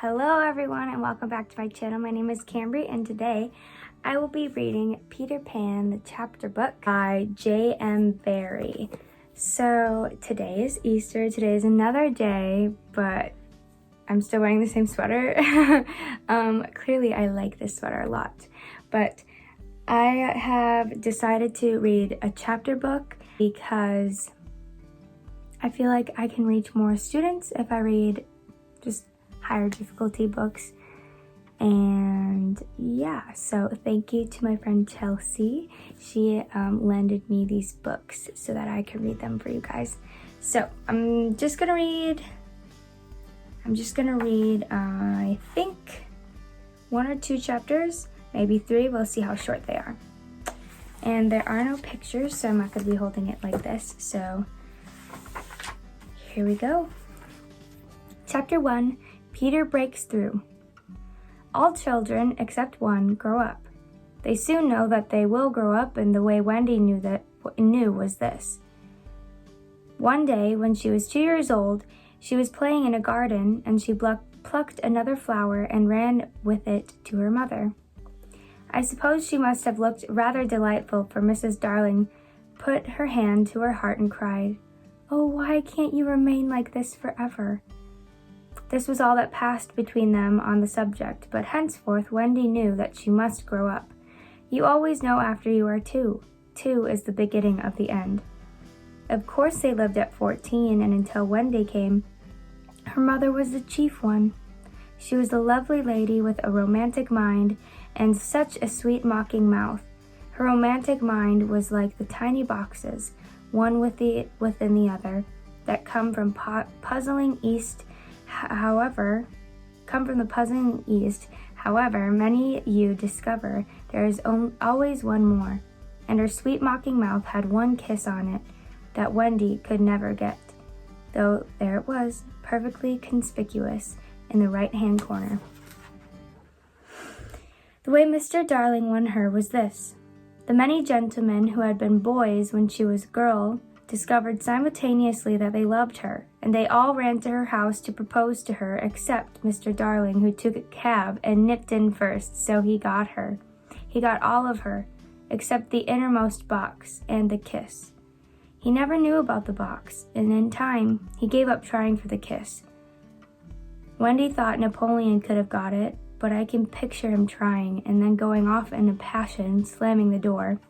Hello everyone and welcome back to my channel. My name is Cambry and today I will be reading Peter Pan, the chapter book by J.M. Barrie. So today is Easter, today is another day, but I'm still wearing the same sweater. Clearly I like this sweater a lot, but I have decided to read a chapter book because I feel like I can reach more students if I read just higher difficulty books. And yeah, so thank you to my friend Chelsea. She lended me these books so that I could read them for you guys. So I'm just gonna read I think 1 or 2 chapters, maybe 3. We'll see how short they are. And there are no pictures, so I'm not gonna be holding it like this. So here we go. Chapter 1, Peter breaks through. All children, except one, grow up. They soon know that they will grow up, and the way Wendy knew was this. One day, when she was 2 years old, she was playing in a garden, and she plucked another flower and ran with it to her mother. I suppose she must have looked rather delightful, for Mrs. Darling put her hand to her heart and cried, "Oh, why can't you remain like this forever?" This was all that passed between them on the subject, but henceforth Wendy knew that she must grow up. You always know after you are 2. 2 is the beginning of the end. Of course they lived at 14, and until Wendy came, her mother was the chief one. She was the lovely lady with a romantic mind and such a sweet mocking mouth. Her romantic mind was like the tiny boxes, one within the other, that come from the puzzling East. However, many you discover there is always one more, and her sweet mocking mouth had one kiss on it that Wendy could never get, though there it was, perfectly conspicuous in the right-hand corner. The way Mr. Darling won her was this. The many gentlemen who had been boys when she was a girl discovered simultaneously that they loved her, and they all ran to her house to propose to her, except Mr. Darling, who took a cab and nipped in first, so he got her. He got all of her, except the innermost box and the kiss. He never knew about the box, and in time he gave up trying for the kiss. Wendy thought Napoleon could have got it, but I can picture him trying, and then going off in a passion, slamming the door.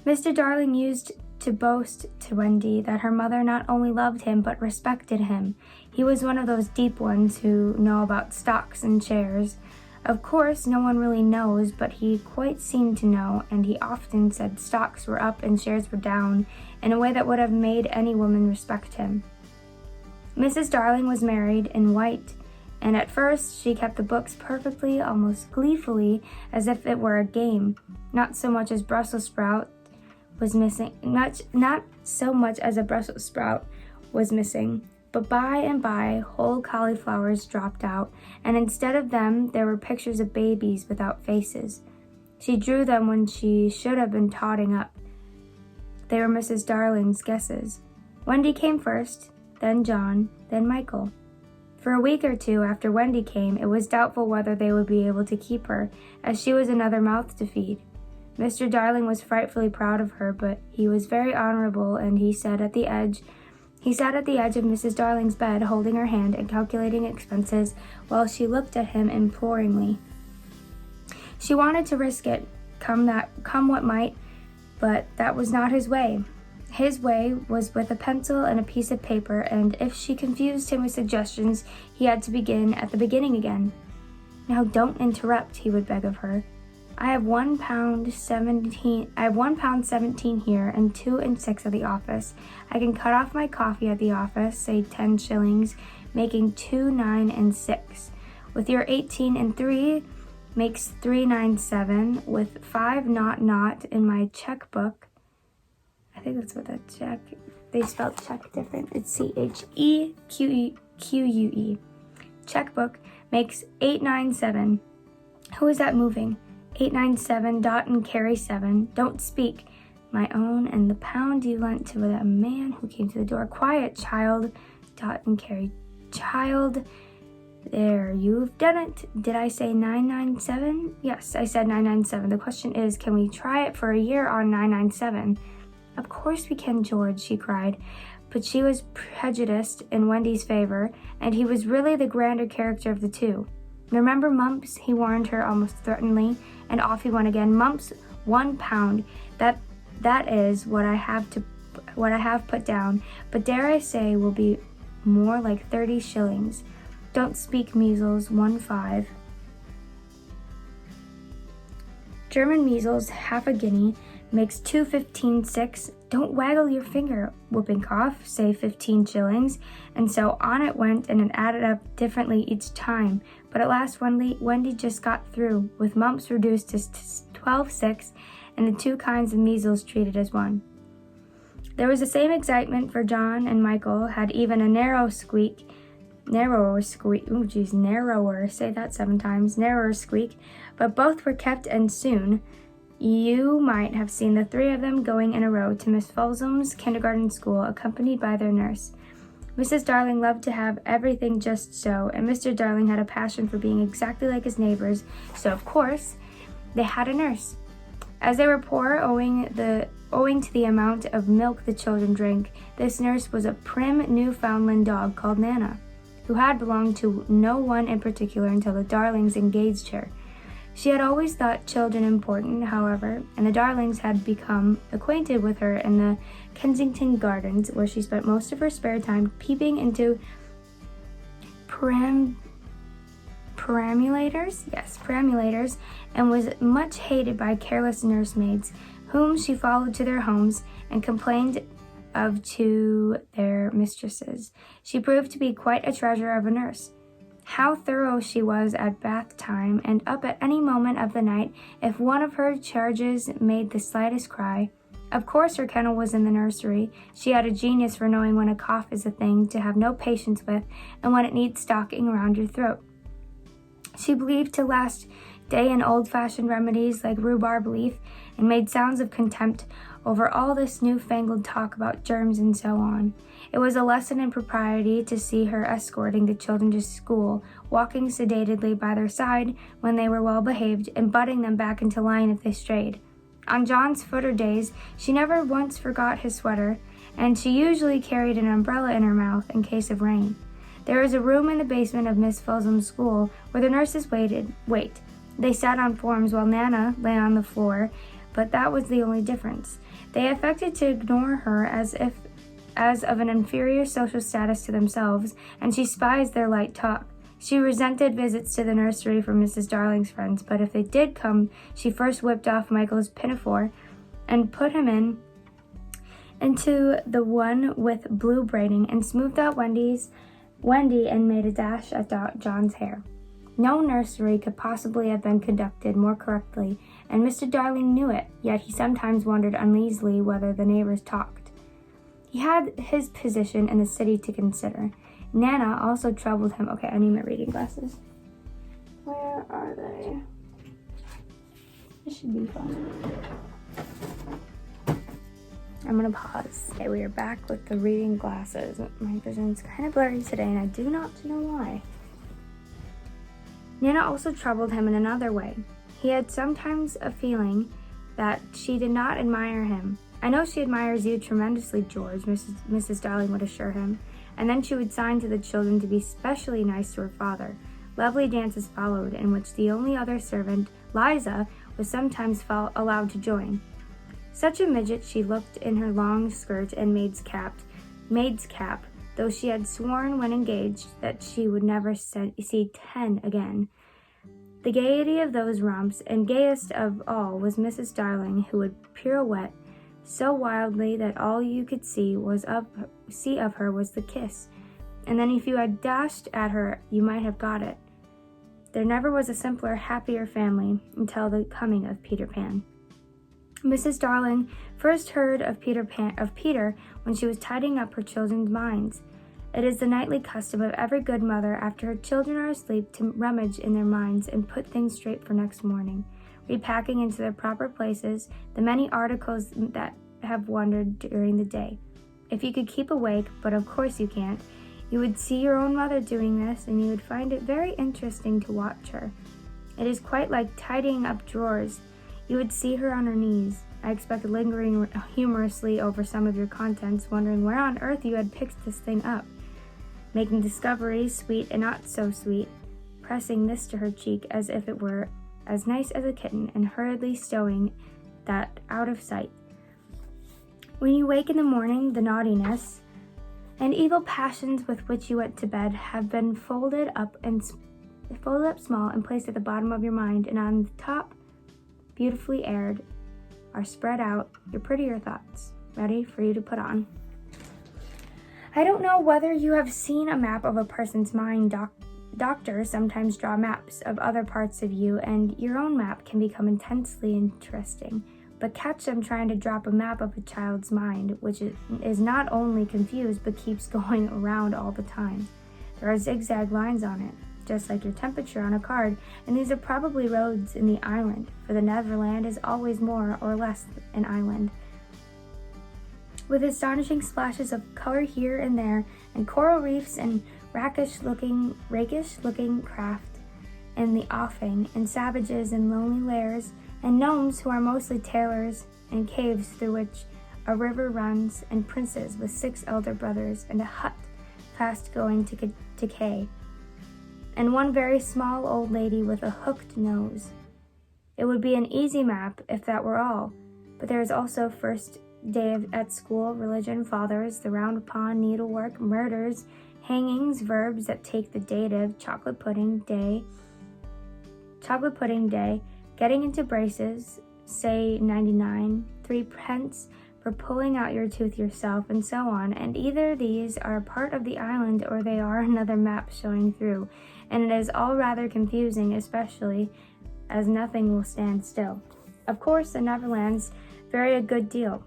Mr. Darling used to boast to Wendy that her mother not only loved him but respected him. He was one of those deep ones who know about stocks and shares. Of course, no one really knows, but he quite seemed to know, and he often said stocks were up and shares were down in a way that would have made any woman respect him. Mrs. Darling was married in white, and at first she kept the books perfectly, almost gleefully, as if it were a game. Not so much as Brussels sprout was missing, not so much as a Brussels sprout was missing, but by and by whole cauliflowers dropped out, and instead of them there were pictures of babies without faces. She drew them when she should have been totting up. They were Mrs. Darling's guesses. Wendy came first, then John, then Michael. For a week or 2 after Wendy came, it was doubtful whether they would be able to keep her, as she was another mouth to feed. Mr. Darling was frightfully proud of her, but he was very honorable, and he sat at the edge of Mrs. Darling's bed, holding her hand and calculating expenses while she looked at him imploringly. She wanted to risk it, come what might, but that was not his way. His way was with a pencil and a piece of paper, and if she confused him with suggestions, he had to begin at the beginning again. "Now don't interrupt," he would beg of her. I have £1.17 here and 2 6 at the office. I can cut off my coffee at the office, say 10 shillings, making 2 9 and 6. With your 18 and 3 makes 397. With 5 naught in my checkbook, I think that's what that check. They spelled check different. It's CHEQUE. Checkbook makes 897. Who is that moving? 897, dot and carry 7. Don't speak. My own, and the pound you lent to a man who came to the door. Quiet, child. Dot and carry. Child. There, you've done it. Did I say 997? Yes, I said 997. The question is, can we try it for a year on 997? Of course we can, George, she cried. But she was prejudiced in Wendy's favor, and he was really the grander character of the two. Remember Mumps? He warned her almost threateningly, and off he went again. Mumps, £1. That is what I have put down, but dare I say will be more like 30 shillings. Don't speak measles, 1 5. German measles, half a guinea, makes 2 15 6. Don't waggle your finger, whooping cough, say 15 shillings. And so on it went, and it added up differently each time. But at last Wendy just got through, with mumps reduced to 12 6, and the two kinds of measles treated as one. There was the same excitement, for John and Michael had even a narrower squeak, say that 7 times, narrower squeak, but both were kept, and soon you might have seen the 3 of them going in a row to Miss Folsom's kindergarten school, accompanied by their nurse. Mrs. Darling loved to have everything just so, and Mr. Darling had a passion for being exactly like his neighbors, so of course they had a nurse. As they were poor, owing to the amount of milk the children drank, this nurse was a prim Newfoundland dog called Nana, who had belonged to no one in particular until the Darlings engaged her. She had always thought children important, however, and the Darlings had become acquainted with her in the Kensington Gardens, where she spent most of her spare time peeping into perambulators, and was much hated by careless nursemaids, whom she followed to their homes and complained of to their mistresses. She proved to be quite a treasure of a nurse. How thorough she was at bath time, and up at any moment of the night if one of her charges made the slightest cry. Of course her kennel was in the nursery. She had a genius for knowing when a cough is a thing to have no patience with, and when it needs stocking around your throat. She believed to last day in old-fashioned remedies like rhubarb leaf, and made sounds of contempt over all this newfangled talk about germs and so on. It was a lesson in propriety to see her escorting the children to school, walking sedately by their side when they were well behaved, and butting them back into line if they strayed. On John's footer days, she never once forgot his sweater, and she usually carried an umbrella in her mouth in case of rain. There was a room in the basement of Miss Folsom's school where the nurses waited. They sat on forms while Nana lay on the floor, but that was the only difference. They affected to ignore her as of an inferior social status to themselves, and she despised their light talk. She resented visits to the nursery from Mrs. Darling's friends, but if they did come, she first whipped off Michael's pinafore and put him into the one with blue braiding, and smoothed out Wendy and made a dash at John's hair. No nursery could possibly have been conducted more correctly, and Mr. Darling knew it, yet he sometimes wondered uneasily whether the neighbors talked. He had his position in the city to consider. Nana also troubled him. Okay, I need my reading glasses. Where are they? This should be fun. I'm gonna pause. Okay, we are back with the reading glasses. My vision's kind of blurry today, and I do not know why. Nana also troubled him in another way. He had sometimes a feeling that she did not admire him. I know she admires you tremendously, George, Mrs. Darling would assure him, and then she would sign to the children to be specially nice to her father. Lovely dances followed, in which the only other servant, Liza, was sometimes allowed to join. Such a midget she looked in her long skirt and maid's cap, though she had sworn when engaged that she would never see 10 again. The gaiety of those romps, and gayest of all, was Mrs. Darling, who would pirouette so wildly that all you could see of her was the kiss, and then if you had dashed at her, you might have got it. There never was a simpler, happier family until the coming of Peter Pan. Mrs. Darling first heard of Peter when she was tidying up her children's minds. It is the nightly custom of every good mother, after her children are asleep, to rummage in their minds and put things straight for next morning, repacking into their proper places the many articles that have wandered during the day. If you could keep awake, but of course you can't, You would see your own mother doing this, and you would find it very interesting to watch her. It is quite like tidying up drawers. You would see her on her knees, I expect lingering humorously over some of your contents, wondering where on earth you had picked this thing up, making discoveries sweet and not so sweet, pressing this to her cheek as if it were as nice as a kitten, and hurriedly stowing that out of sight. When you wake in the morning, the naughtiness and evil passions with which you went to bed have been folded up small and placed at the bottom of your mind, and on the top, beautifully aired, are spread out your prettier thoughts, ready for you to put on. I don't know whether you have seen a map of a person's mind. Doctors sometimes draw maps of other parts of you, and your own map can become intensely interesting. But catch them trying to drop a map of a child's mind, which is not only confused, but keeps going around all the time. There are zigzag lines on it, just like your temperature on a card, and these are probably roads in the island, for the Neverland is always more or less an island. With astonishing splashes of color here and there, and coral reefs and rakish-looking craft in the offing, and savages in lonely lairs, and gnomes who are mostly tailors, and caves through which a river runs, and princes with 6 elder brothers, and a hut fast going to decay, and one very small old lady with a hooked nose. It would be an easy map if that were all, but there is also first day at school, religion, fathers, the round pond, needlework, murders, hangings, verbs that take the dative, chocolate pudding day, getting into braces, say 99, 3p for pulling out your tooth yourself, and so on, and either these are a part of the island or they are another map showing through, and it is all rather confusing, especially as nothing will stand still. Of course, the Neverlands vary a good deal.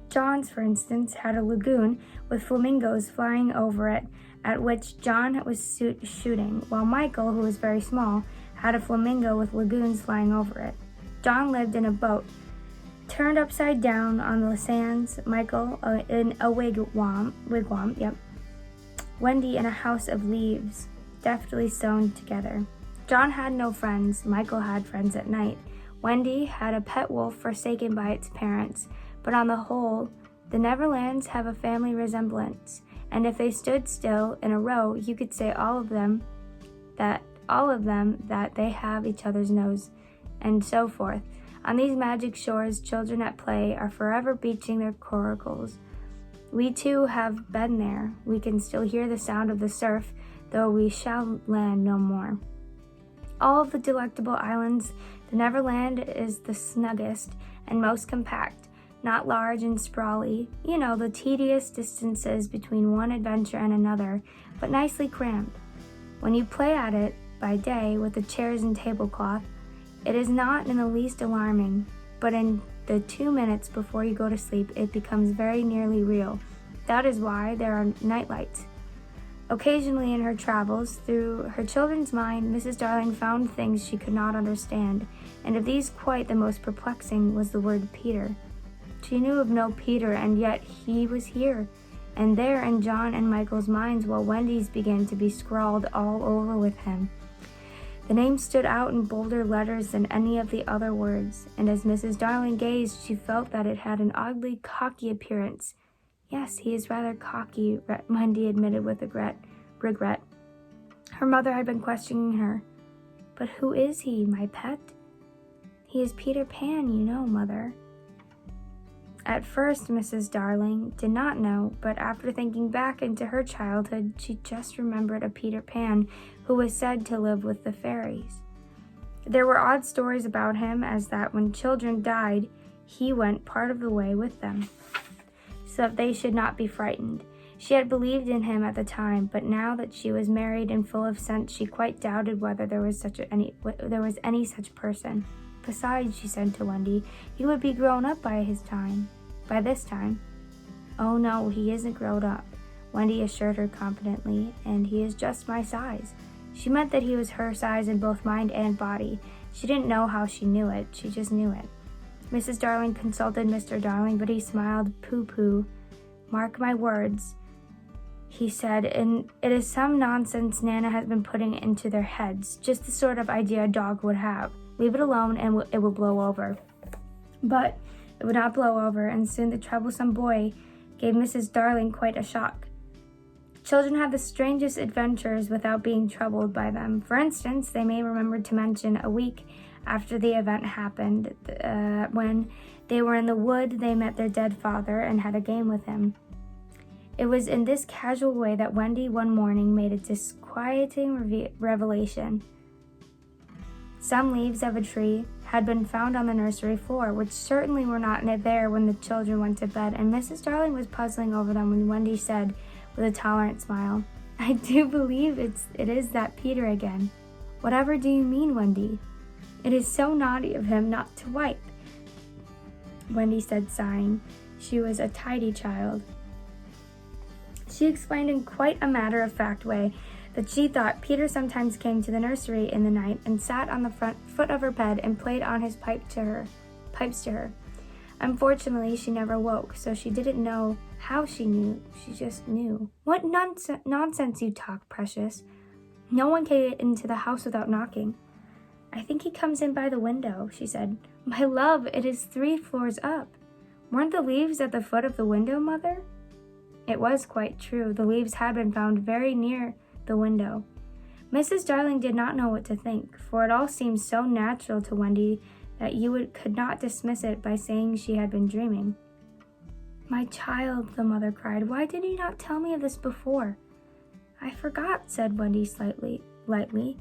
John's, for instance, had a lagoon with flamingos flying over it, at which John was shooting, while Michael, who was very small, had a flamingo with lagoons flying over it. John lived in a boat, turned upside down on the sands, Michael in a wigwam, Wendy in a house of leaves, deftly sewn together. John had no friends, Michael had friends at night. Wendy had a pet wolf forsaken by its parents, but on the whole, the Neverlands have a family resemblance, and if they stood still in a row, you could say all of them that they have each other's nose, and so forth. On these magic shores, children at play are forever beaching their coracles. We too have been there. We can still hear the sound of the surf, though we shall land no more. All of the delectable islands, the Neverland is the snuggest and most compact, not large and sprawly, the tedious distances between one adventure and another, but nicely crammed. When you play at it by day with the chairs and tablecloth, it is not in the least alarming, but in the 2 minutes before you go to sleep, it becomes very nearly real. That is why there are nightlights. Occasionally in her travels, through her children's mind, Mrs. Darling found things she could not understand, and of these quite the most perplexing was the word Peter. She knew of no Peter, and yet he was here, and there in John and Michael's minds, while Wendy's began to be scrawled all over with him. The name stood out in bolder letters than any of the other words, and as Mrs. Darling gazed, she felt that it had an oddly cocky appearance. Yes, he is rather cocky, Wendy admitted with regret. Her mother had been questioning her. But who is he, my pet? He is Peter Pan, Mother. At first, Mrs. Darling did not know, but after thinking back into her childhood, she just remembered a Peter Pan who was said to live with the fairies. There were odd stories about him, as that when children died, he went part of the way with them, so that they should not be frightened. She had believed in him at the time, but now that she was married and full of sense, she quite doubted whether there was any such person. Besides, she said to Wendy, he would be grown up by this time. Oh no, he isn't grown up, Wendy assured her confidently, and he is just my size. She meant that he was her size in both mind and body. She didn't know how she knew it, she just knew it. Mrs. Darling consulted Mr. Darling, but he smiled pooh-pooh. Mark my words, he said, and it is some nonsense Nana has been putting into their heads, just the sort of idea a dog would have. Leave it alone and it will blow over. But it would not blow over, and soon the troublesome boy gave Mrs. Darling quite a shock. Children have the strangest adventures without being troubled by them. For instance, they may remember to mention a week after the event happened, when they were in the wood, they met their dead father and had a game with him. It was in this casual way that Wendy one morning made a disquieting revelation. Some leaves of a tree had been found on the nursery floor, which certainly were not there when the children went to bed, and Mrs. Darling was puzzling over them when Wendy said, with a tolerant smile, "I do believe it is that Peter again." "Whatever do you mean, Wendy?" "It is so naughty of him not to wipe," Wendy said, sighing. She was a tidy child. She explained in quite a matter-of-fact way that she thought Peter sometimes came to the nursery in the night and sat on the front foot of her bed and played on his pipes to her. Unfortunately, she never woke, so she didn't know how she knew. She just knew. "What nonsense you talk, Precious. No one can get into the house without knocking." "I think he comes in by the window," she said. "My love, it is 3 floors up. Weren't the leaves at the foot of the window, Mother?" It was quite true. The leaves had been found very near the window. Mrs. Darling did not know what to think, for it all seemed so natural to Wendy that could not dismiss it by saying she had been dreaming. "My child," the mother cried, "why did you not tell me of this before?" "I forgot," said Wendy lightly.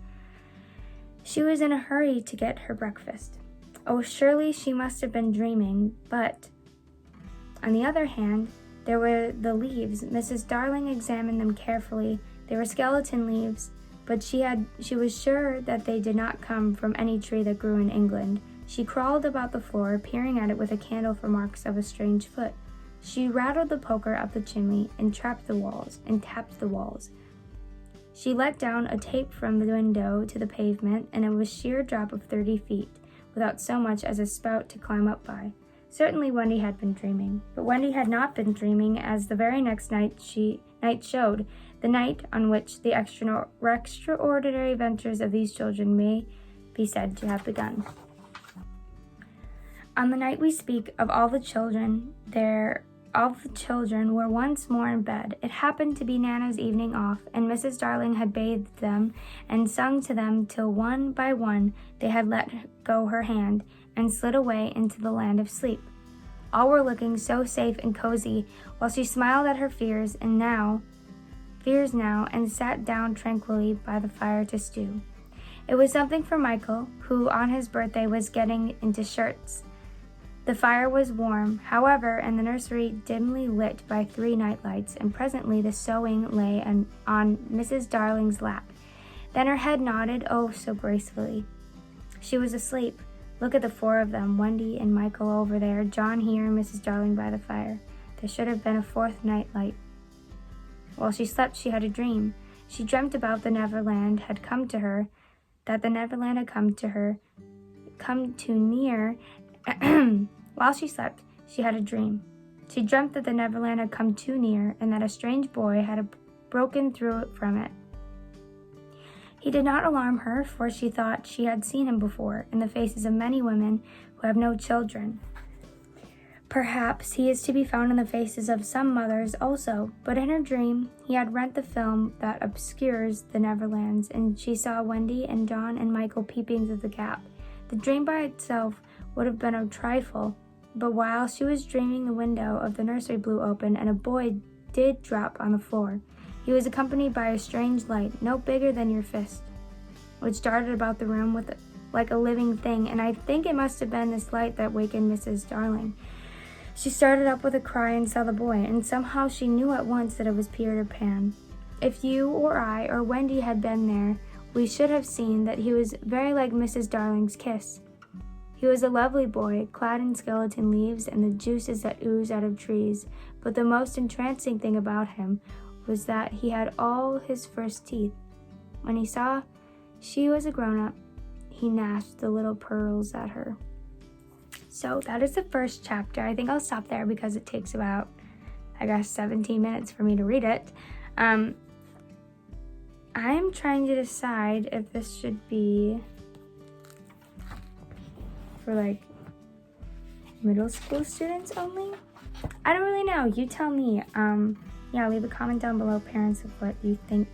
She was in a hurry to get her breakfast. Oh, surely she must have been dreaming, but on the other hand, there were the leaves. Mrs. Darling examined them carefully. They were skeleton leaves, but she was sure that they did not come from any tree that grew in England. She crawled about the floor, peering at it with a candle for marks of a strange foot. She rattled the poker up the chimney and tapped the walls. She let down a tape from the window to the pavement, and it was a sheer drop of 30 feet, without so much as a spout to climb up by. Certainly Wendy had been dreaming, but Wendy had not been dreaming, as the very next night showed, the night on which the extraordinary adventures of these children may be said to have begun. On the night we speak of, all the children were once more in bed. It happened to be Nana's evening off, and Mrs. Darling had bathed them and sung to them till one by one they had let go her hand and slid away into the land of sleep. All were looking so safe and cozy, while she smiled at her fears now, and sat down tranquilly by the fire to stew. It was something for Michael, who on his birthday was getting into shirts. The fire was warm, however, and the nursery dimly lit by 3 night lights, and presently the sewing lay on Mrs. Darling's lap. Then her head nodded, oh, so gracefully. She was asleep. Look at the 4 of them, Wendy and Michael over there, John here, and Mrs. Darling by the fire. There should have been a 4th night light. While she slept, she had a dream. She dreamt about the Neverland had come to her, that the Neverland had come too near. While she slept, she had a dream. She dreamt that the Neverland had come too near, and that a strange boy had broken through from it. He did not alarm her, for she thought she had seen him before, in the faces of many women who have no children. Perhaps he is to be found in the faces of some mothers also, but in her dream he had rent the film that obscures the Neverlands, and she saw Wendy and John and Michael peeping through the gap. The dream by itself would have been a trifle, but while she was dreaming, the window of the nursery blew open, and a boy did drop on the floor. He was accompanied by a strange light, no bigger than your fist, which darted about the room like a living thing, and I think it must have been this light that wakened Mrs. Darling. She started up with a cry and saw the boy, and somehow she knew at once that it was Peter Pan. If you or I or Wendy had been there, we should have seen that he was very like Mrs. Darling's kiss. He was a lovely boy, clad in skeleton leaves and the juices that ooze out of trees, but the most entrancing thing about him was that he had all his first teeth. When he saw she was a grown-up, he gnashed the little pearls at her. So that is the first chapter. I think I'll stop there because it takes about, 17 minutes for me to read it. I'm trying to decide if this should be for like middle school students only. I don't really know. You tell me. Yeah, leave a comment down below, parents, of what you think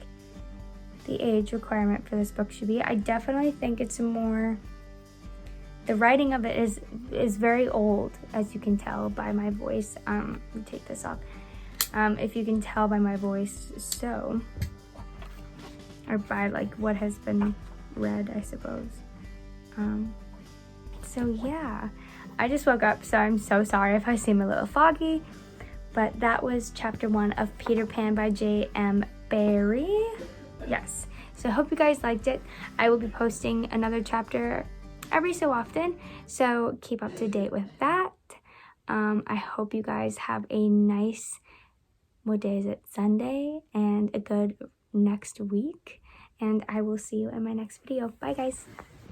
the age requirement for this book should be. I definitely think it's more, the writing of it is very old, as you can tell by my voice. Let me take this off. If you can tell by my voice, so, or by like what has been read, I suppose. So yeah, I just woke up, so I'm so sorry if I seem a little foggy, but that was chapter 1 of Peter Pan by J.M. Barrie. Yes, so I hope you guys liked it. I will be posting another chapter every so often, so keep up to date with that. I hope you guys have a nice, what day is it, Sunday, and a good next week, and I will see you in my next video. Bye guys.